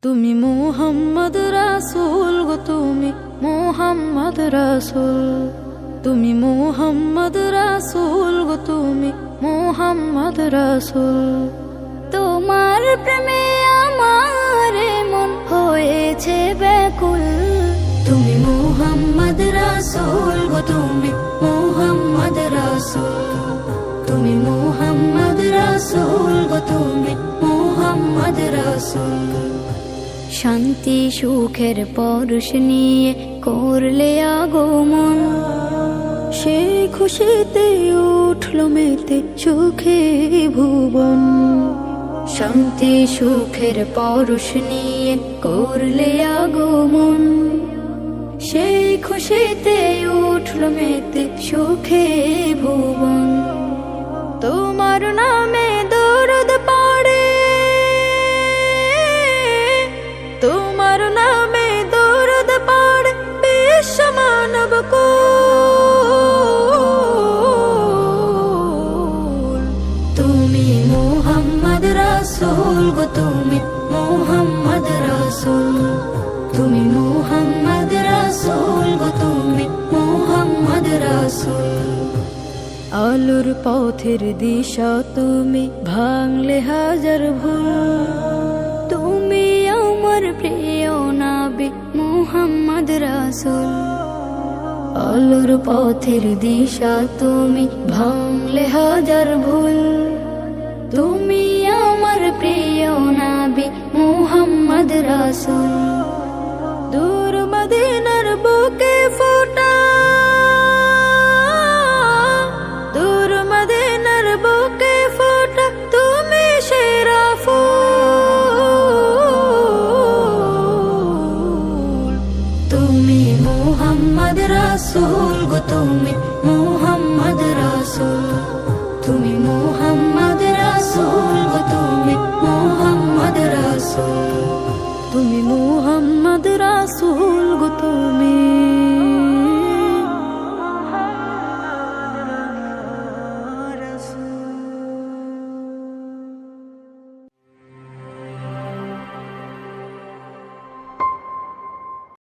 তুমি মুহাম্মদ রাসূল গো, তুমি মুহাম্মদ রাসূল, তুমি মুহাম্মদ রাসূল গো, তুমি মুহাম্মদ রাসূল। তোমার প্রেমে আমার মন হয়েছে ব্যাকুল। তুমি মুহাম্মদ রাসূল গো, তুমি মুহাম্মদ রাসূল, তুমি মুহাম্মদ রাসূল গো, তুমি মুহাম্মদ রাসূল। শান্তি সুখের পরশ নিয়ে করলে আগমন, সেই খুশিতে উঠল মেতে সুখে ভুবন। শান্তি সুখের পরশ নিয়ে করলে আগমন, সেই খুশিতে উঠল মেতে সুখে ভুবন। তোমার নামে দরুদ পড়ে, তোমার নামে দরুদ পড়ে বিশ্ব মানব কুল। তুমি মুহাম্মদ রাসূল গো, তুমি মুহাম্মদ রাসূল, তুমি মুহাম্মদ রাসূল গো, তুমি মুহাম্মদ রাসূল। আলোর পথের দিশা তুমি, ভাঙলে হাজার ভুল। তুমি আমার প্রিয় নবী মুহাম্মদ রাসূল। আলোর পথের দিশা তুমি, ভাঙলে হাজার ভুল। তুমি আমার প্রিয় নবী মুহাম্মদ রাসূল। দূর মদিনার বুকে ফোটা, দূর মদিনার বুকে ফোটা তুমি সেরা ফুল। তুমি মুহাম্মদ রাসূল গো, তুমি মুহাম্মদ রাসূল, তুমি মুহাম্মদ রাসূল গো, তুমি মুহাম্মদ রাসূল, তুমি মুহাম্মদ রাসূল গো, তুমি